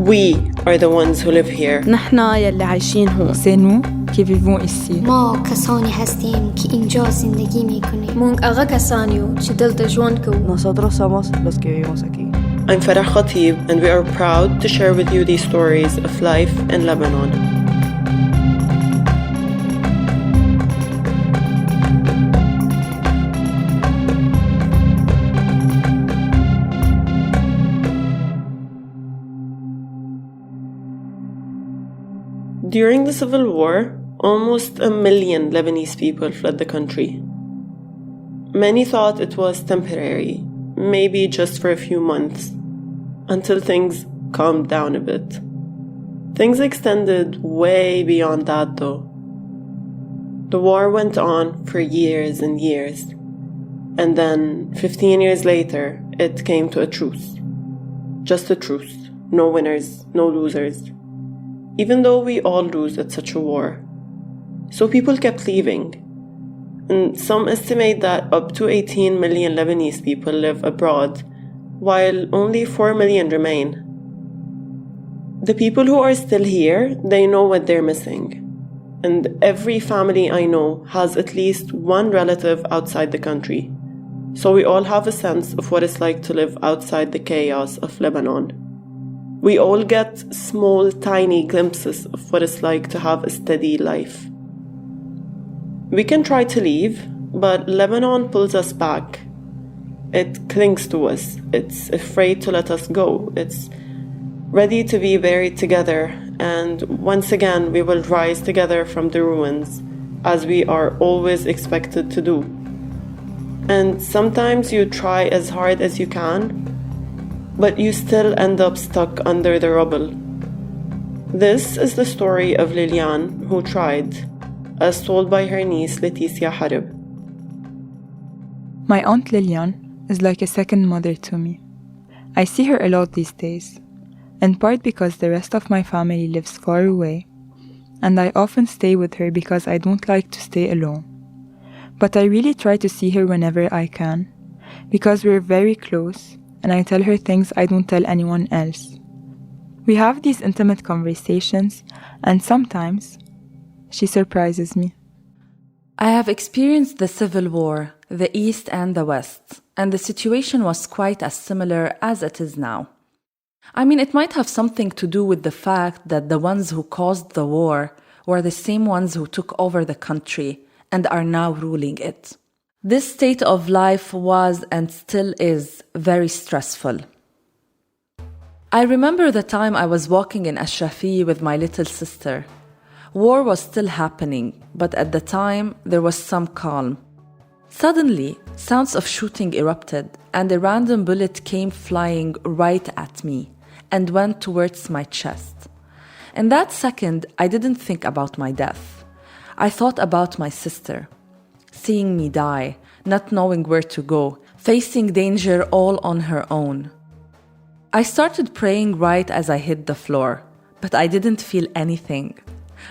We are the ones who live here. نحنا يلي عايشين هون. C'est nous qui vivons ici. ما کسانی هستیم که اینجا زندگی میکنیم. مونگ آغا کسانیو چی دلتا جوان کو. Nosotros somos los que vivimos aquí. I'm Farrah Khatib, and we are proud to share with you these stories of life in Lebanon. During the Civil War, almost 1 million Lebanese people fled the country. Many thought it was temporary, maybe just for a few months, until things calmed down a bit. Things extended way beyond that though. The war went on for years and years, and then 15 years later, it came to a truce. Just a truce. No winners, no losers. Even though we all lose at such a war. So people kept leaving. And some estimate that up to 18 million Lebanese people live abroad, while only 4 million remain. The people who are still here, they know what they're missing. And every family I know has at least one relative outside the country. So we all have a sense of what it's like to live outside the chaos of Lebanon. We all get small, tiny glimpses of what it's like to have a steady life. We can try to leave, but Lebanon pulls us back. It clings to us. It's afraid to let us go. It's ready to be buried together, and once again we will rise together from the ruins, as we are always expected to do. And sometimes you try as hard as you can, but you still end up stuck under the rubble. This is the story of Liliane, who tried, as told by her niece Laetithia Harb. My Aunt Liliane is like a second mother to me. I see her a lot these days, in part because the rest of my family lives far away, and I often stay with her because I don't like to stay alone. But I really try to see her whenever I can, because we're very close, and I tell her things I don't tell anyone else. We have these intimate conversations, and sometimes she surprises me. I have experienced the Civil War, the East and the West, and the situation was quite as similar as it is now. I mean, it might have something to do with the fact that the ones who caused the war were the same ones who took over the country and are now ruling it. This state of life was and still is very stressful. I remember the time I was walking in Ashrafi with my little sister. War was still happening, but at the time there was some calm. Suddenly, sounds of shooting erupted, and a random bullet came flying right at me and went towards my chest. In that second, I didn't think about my death. I thought about my sister. Seeing me die, not knowing where to go, facing danger all on her own. I started praying right as I hit the floor, but I didn't feel anything.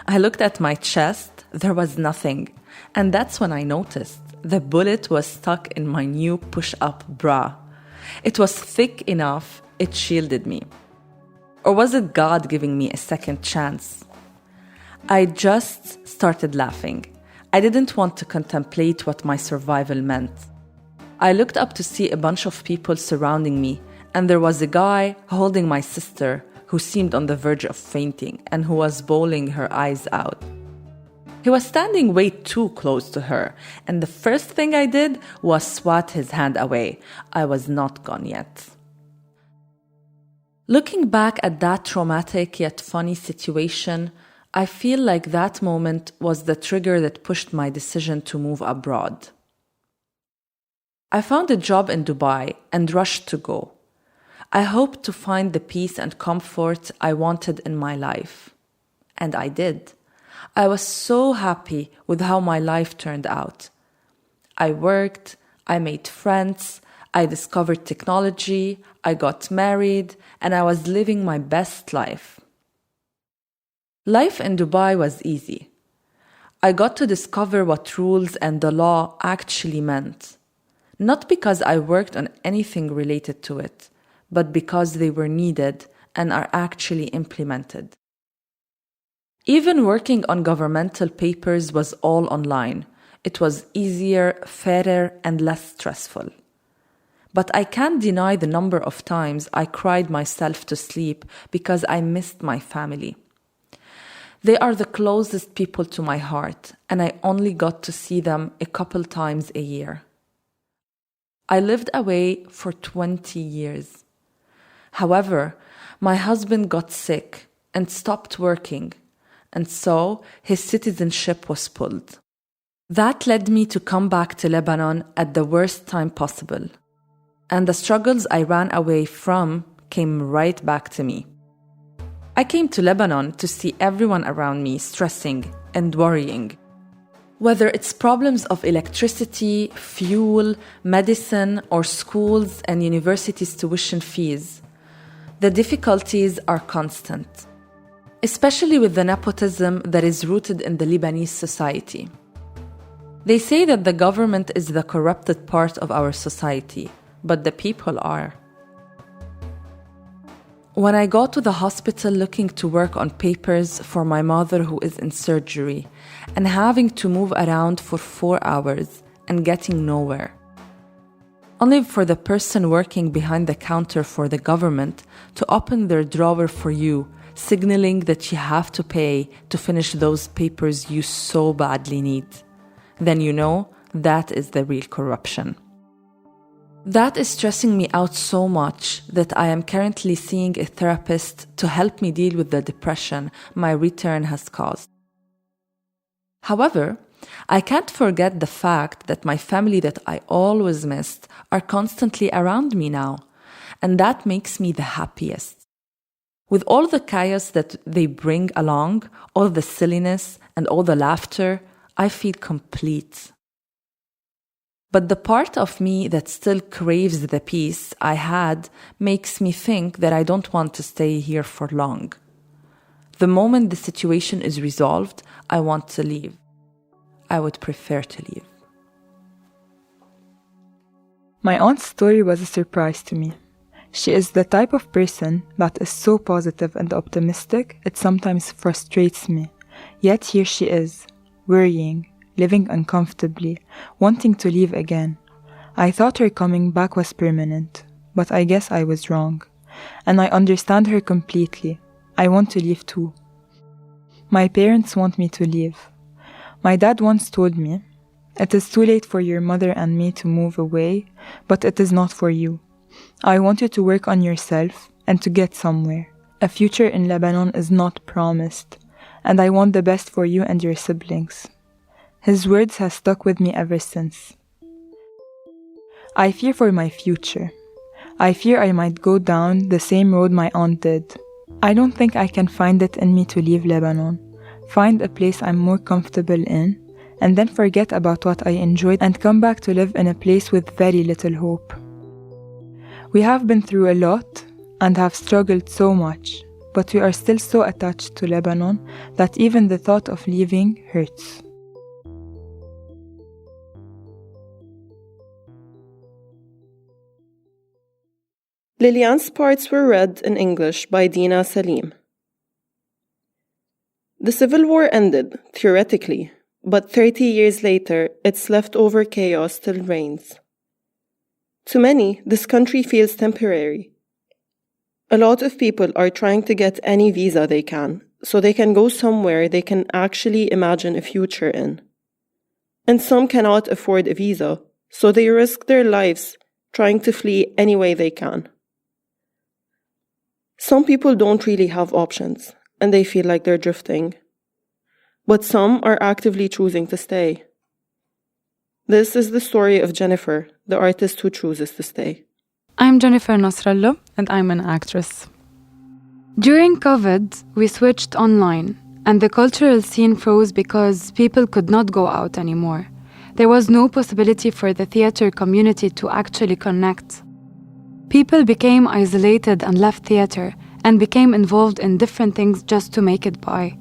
I looked at my chest, there was nothing, and that's when I noticed the bullet was stuck in my new push-up bra. It was thick enough, it shielded me. Or was it God giving me a second chance? I just started laughing. I didn't want to contemplate what my survival meant. I looked up to see a bunch of people surrounding me, and there was a guy holding my sister who seemed on the verge of fainting and who was bawling her eyes out. He was standing way too close to her, and the first thing I did was swat his hand away. I was not gone yet. Looking back at that traumatic yet funny situation, I feel like that moment was the trigger that pushed my decision to move abroad. I found a job in Dubai and rushed to go. I hoped to find the peace and comfort I wanted in my life. And I did. I was so happy with how my life turned out. I worked, I made friends, I discovered technology, I got married, and I was living my best life. Life in Dubai was easy. I got to discover what rules and the law actually meant. Not because I worked on anything related to it, but because they were needed and are actually implemented. Even working on governmental papers was all online. It was easier, fairer, and less stressful. But I can't deny the number of times I cried myself to sleep because I missed my family. They are the closest people to my heart, and I only got to see them a couple times a year. I lived away for 20 years. However, my husband got sick and stopped working, and so his citizenship was pulled. That led me to come back to Lebanon at the worst time possible. And the struggles I ran away from came right back to me. I came to Lebanon to see everyone around me stressing and worrying. Whether it's problems of electricity, fuel, medicine, or schools and universities' tuition fees, the difficulties are constant, especially with the nepotism that is rooted in the Lebanese society. They say that the government is the corrupted part of our society, but the people are. When I go to the hospital looking to work on papers for my mother who is in surgery and having to move around for 4 hours and getting nowhere, only for the person working behind the counter for the government to open their drawer for you, signaling that you have to pay to finish those papers you so badly need, then you know that is the real corruption. That is stressing me out so much that I am currently seeing a therapist to help me deal with the depression my return has caused. However, I can't forget the fact that my family that I always missed are constantly around me now, and that makes me the happiest. With all the chaos that they bring along, all the silliness and all the laughter, I feel complete. But the part of me that still craves the peace I had makes me think that I don't want to stay here for long. The moment the situation is resolved, I want to leave. I would prefer to leave. My aunt's story was a surprise to me. She is the type of person that is so positive and optimistic, it sometimes frustrates me. Yet here she is, worrying, living uncomfortably, wanting to leave again. I thought her coming back was permanent, but I guess I was wrong. And I understand her completely. I want to leave too. My parents want me to leave. My dad once told me, "It is too late for your mother and me to move away, but it is not for you. I want you to work on yourself and to get somewhere. A future in Lebanon is not promised, and I want the best for you and your siblings." His words have stuck with me ever since. I fear for my future. I fear I might go down the same road my aunt did. I don't think I can find it in me to leave Lebanon, find a place I'm more comfortable in, and then forget about what I enjoyed and come back to live in a place with very little hope. We have been through a lot and have struggled so much, but we are still so attached to Lebanon that even the thought of leaving hurts. Liliane's parts were read in English by Dina Saleem. The Civil War ended, theoretically, but 30 years later, its leftover chaos still reigns. To many, this country feels temporary. A lot of people are trying to get any visa they can, so they can go somewhere they can actually imagine a future in. And some cannot afford a visa, so they risk their lives trying to flee any way they can. Some people don't really have options, and they feel like they're drifting. But some are actively choosing to stay. This is the story of Jennifer, the artist who chooses to stay. I'm Jennifer Nasrallah, and I'm an actress. During COVID, we switched online, and the cultural scene froze because people could not go out anymore. There was no possibility for the theater community to actually connect. People became isolated and left theater and became involved in different things just to make it by.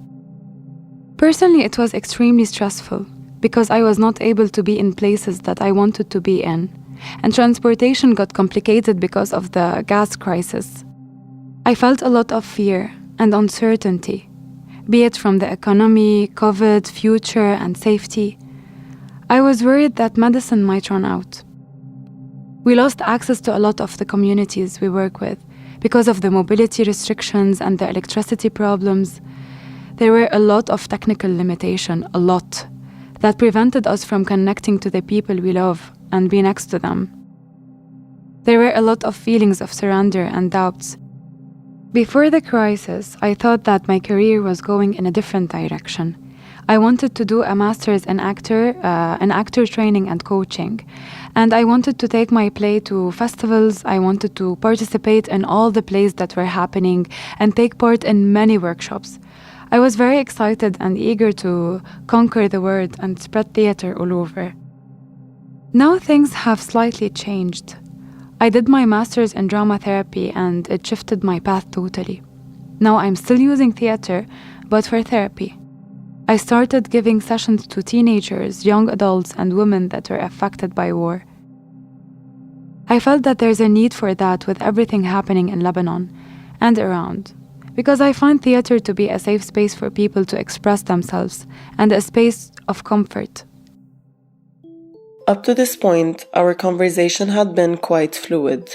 Personally, it was extremely stressful because I was not able to be in places that I wanted to be in, and transportation got complicated because of the gas crisis. I felt a lot of fear and uncertainty, be it from the economy, COVID, future, and safety. I was worried that medicine might run out. We lost access to a lot of the communities we work with because of the mobility restrictions and the electricity problems. There were a lot of technical limitation, a lot, that prevented us from connecting to the people we love and be next to them. There were a lot of feelings of surrender and doubts. Before the crisis, I thought that my career was going in a different direction. I wanted to do a master's in actor training and coaching. And I wanted to take my play to festivals. I wanted to participate in all the plays that were happening and take part in many workshops. I was very excited and eager to conquer the world and spread theater all over. Now things have slightly changed. I did my master's in drama therapy and it shifted my path totally. Now I'm still using theater, but for therapy. I started giving sessions to teenagers, young adults, and women that were affected by war. I felt that there's a need for that with everything happening in Lebanon and around, because I find theater to be a safe space for people to express themselves and a space of comfort. Up to this point, our conversation had been quite fluid.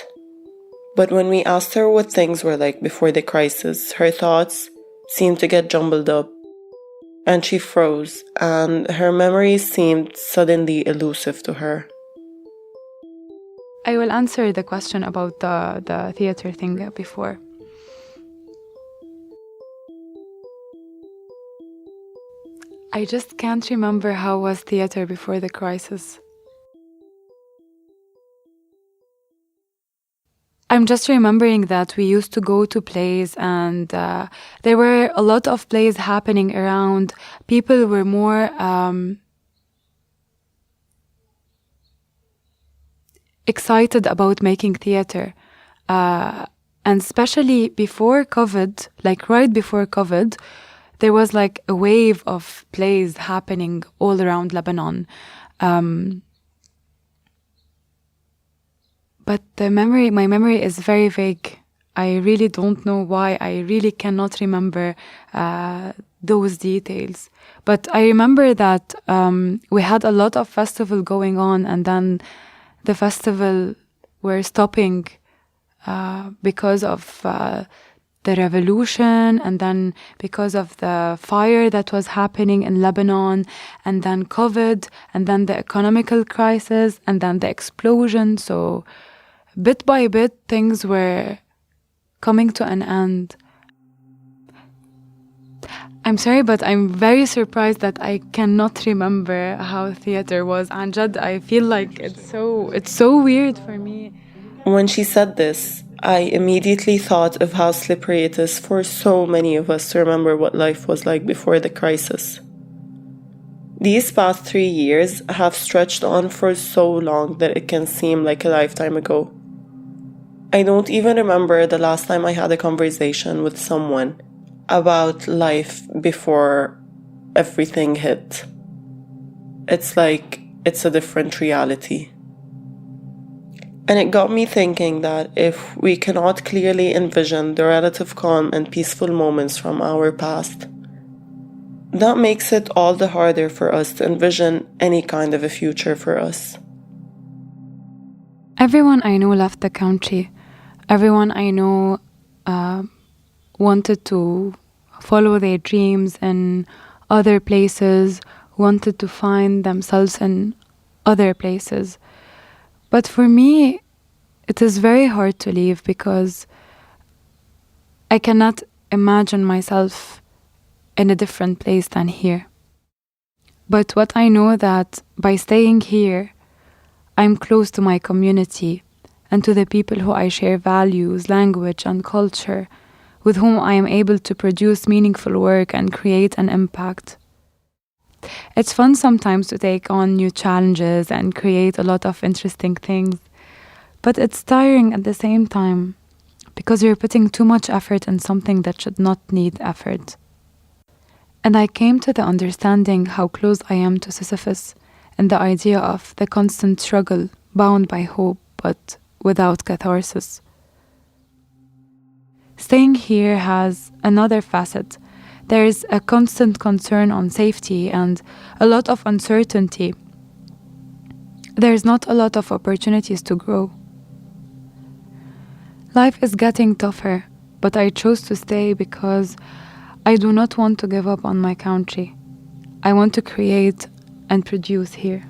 But when we asked her what things were like before the crisis, her thoughts seemed to get jumbled up. And she froze, and her memories seemed suddenly elusive to her. I will answer the question about the theater thing before. I just can't remember how was theater before the crisis. I'm just remembering that we used to go to plays and there were a lot of plays happening around. People were more excited about making theater. And especially before COVID, like right before COVID, there was like a wave of plays happening all around Lebanon. But my memory is very vague. I really don't know why. I really cannot remember those details. But I remember that we had a lot of festival going on, and then the festival were stopping because of the revolution, and then because of the fire that was happening in Lebanon, and then COVID, and then the economical crisis, and then the explosion. So bit by bit, things were coming to an end. I'm sorry, but I'm very surprised that I cannot remember how theater was. Anjad, I feel like it's so weird for me. When she said this, I immediately thought of how slippery it is for so many of us to remember what life was like before the crisis. These past 3 years have stretched on for so long that it can seem like a lifetime ago. I don't even remember the last time I had a conversation with someone about life before everything hit. It's like it's a different reality. And it got me thinking that if we cannot clearly envision the relative calm and peaceful moments from our past, that makes it all the harder for us to envision any kind of a future for us. Everyone I know left the country. Everyone I know wanted to follow their dreams in other places, wanted to find themselves in other places. But for me, it is very hard to leave because I cannot imagine myself in a different place than here. But what I know that by staying here, I'm close to my community and to the people who I share values, language, and culture, with whom I am able to produce meaningful work and create an impact. It's fun sometimes to take on new challenges and create a lot of interesting things, but it's tiring at the same time because you're putting too much effort in something that should not need effort. And I came to the understanding how close I am to Sisyphus and the idea of the constant struggle bound by hope but without catharsis. Staying here has another facet. There is a constant concern on safety and a lot of uncertainty. There's not a lot of opportunities to grow. Life is getting tougher, but I chose to stay because I do not want to give up on my country. I want to create and produce here.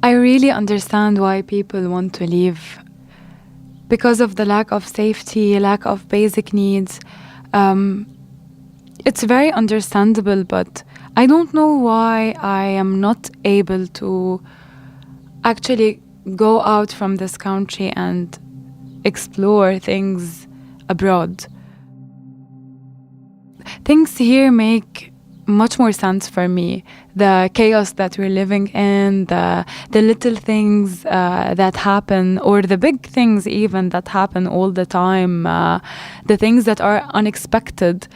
I really understand why people want to leave. Because of the lack of safety, lack of basic needs. It's very understandable, but I don't know why I am not able to actually go out from this country and explore things abroad. Things here make much more sense for me. The chaos that we're living in, the little things that happen, or the big things even that happen all the time, the things that are unexpected.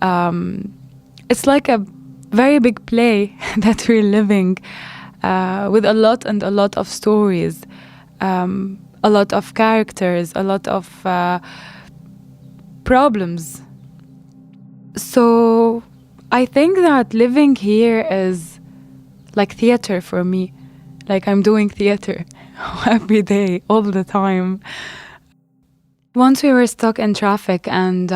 It's like a very big play that we're living with a lot of stories, a lot of characters, a lot of problems. So I think that living here is like theater for me. Like I'm doing theater every day, all the time. Once we were stuck in traffic and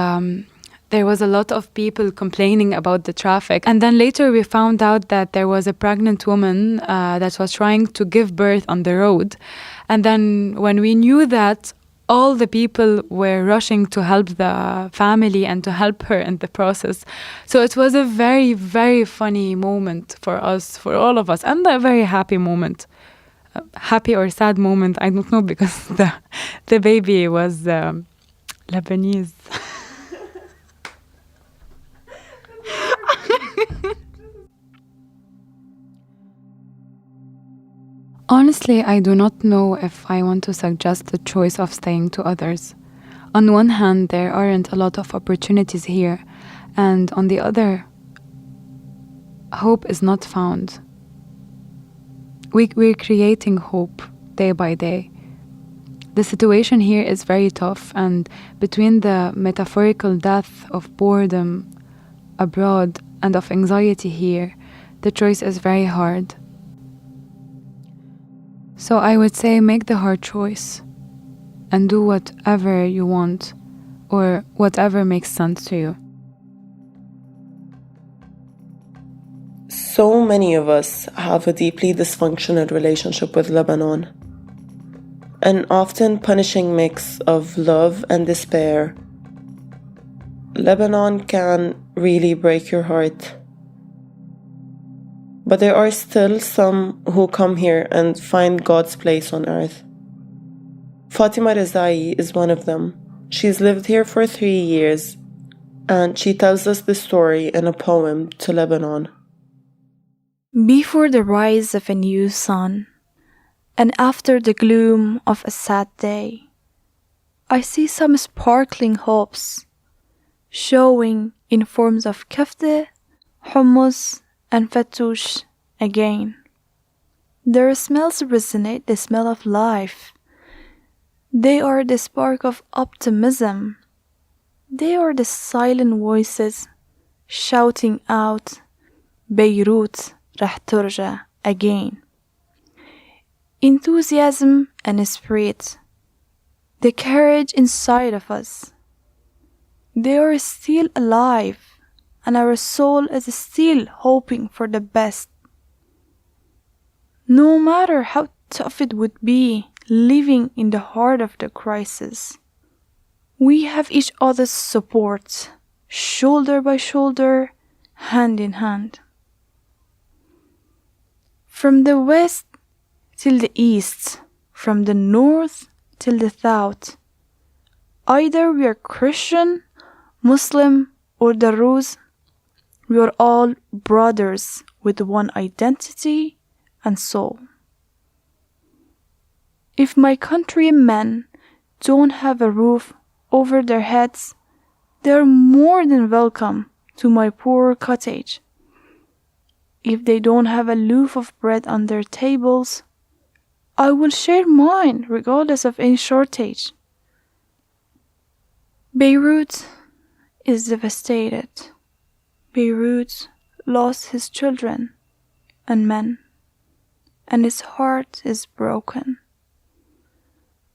there was a lot of people complaining about the traffic. And then later we found out that there was a pregnant woman that was trying to give birth on the road. And then when we knew that, all the people were rushing to help the family and to help her in the process. So it was a very, very funny moment for us, for all of us, and a very happy moment. Happy or sad moment, I don't know, because the baby was Lebanese. Honestly, I do not know if I want to suggest the choice of staying to others. On one hand, there aren't a lot of opportunities here, and on the other, hope is not found. We're creating hope day by day. The situation here is very tough, and between the metaphorical death of boredom abroad and of anxiety here, the choice is very hard. So I would say make the hard choice and do whatever you want or whatever makes sense to you. So many of us have a deeply dysfunctional relationship with Lebanon. An often punishing mix of love and despair. Lebanon can really break your heart. But there are still some who come here and find God's place on earth. Fatima Rezaie is one of them. She's lived here for 3 years, and she tells us the story in a poem to Lebanon. Before the rise of a new sun, and after the gloom of a sad day, I see some sparkling hopes, showing in forms of kafte, hummus, and fattoush again. Their smells resonate the smell of life. They are the spark of optimism. They are the silent voices shouting out, Beirut رح ترجع again. Enthusiasm and spirit, the courage inside of us. They are still alive, and our soul is still hoping for the best. No matter how tough it would be living in the heart of the crisis, we have each other's support, shoulder by shoulder, hand in hand. From the west till the east, from the north till the south, either we are Christian, Muslim, or Druze, we are all brothers with one identity and soul. If my countrymen don't have a roof over their heads, they are more than welcome to my poor cottage. If they don't have a loaf of bread on their tables, I will share mine regardless of any shortage. Beirut is devastated. Beirut lost his children and men, and his heart is broken.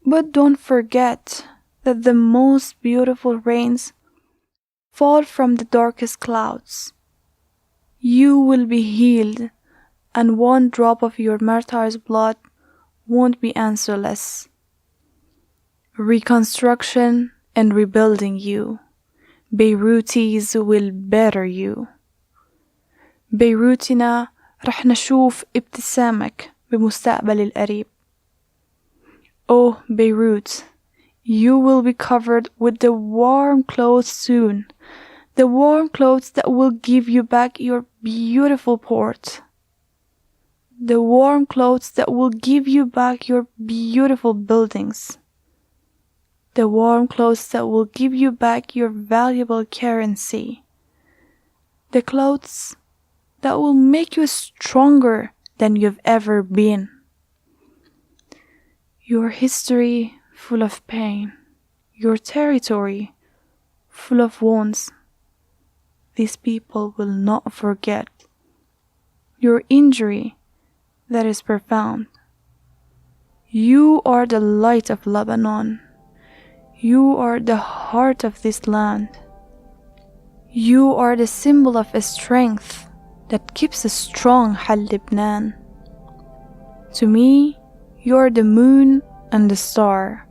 But don't forget that the most beautiful rains fall from the darkest clouds. You will be healed, and one drop of your martyr's blood won't be answerless. Reconstruction and rebuilding you. Beirutis will better you. بيروتنا رح نشوف ابتسامك بمستقبل القريب. Oh, Beirut, you will be covered with the warm clothes soon, the warm clothes that will give you back your beautiful port, the warm clothes that will give you back your beautiful buildings, the warm clothes that will give you back your valuable currency, the clothes that will make you stronger than you've ever been. Your history full of pain, your territory full of wounds. These people will not forget. Your injury that is profound. You are the light of Lebanon. You are the heart of this land. You are the symbol of a strength that keeps a strong Hal Lebanon. To me, you are the moon and the star.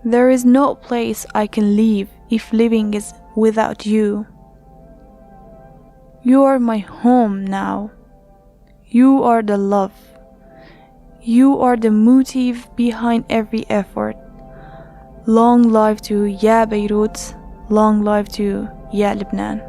There is no place I can live if living is without you. You are my home now. You are the love. You are the motive behind every effort. Long life to Ya Beirut. Long life to Ya Lebanon.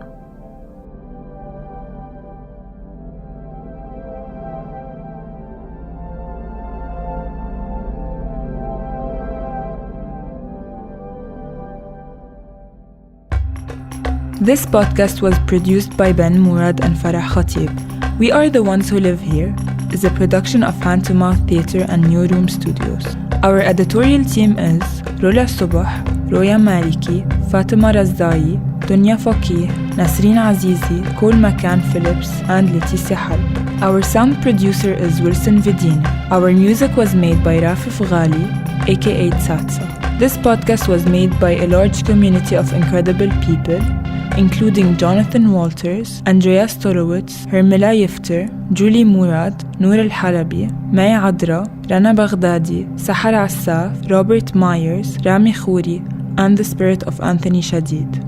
This podcast was produced by Ben Murad and Farrah Khatib. We Are the Ones Who Live Here is a production of Hand to Mouth Theatre and New Room Studios. Our editorial team is Rola Subah, Roya Maliki, Fatima Rezaie, Dunya Faqih, Nasreen Azizi, Cole McCann Phillips, and Laetithia Harb. Our sound producer is Wilson Vidin. Our music was made by Rafif Ghali, aka Tsatsa. This podcast was made by a large community of incredible people, including Jonathan Walters, Andrea Storowitz, Hermila Yifter, Julie Murad, Noor Al-Halabi, May Adra, Rana Baghdadi, Sahar Assaf, Robert Myers, Rami Khouri, and the spirit of Anthony Shadid.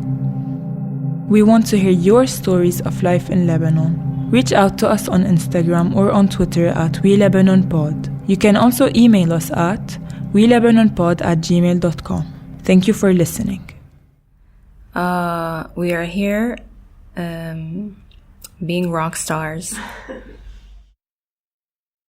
We want to hear your stories of life in Lebanon. Reach out to us on Instagram or on Twitter at WeLebanonPod. You can also email us at WeLebanonPod@gmail.com. Thank you for listening. We are here being rock stars.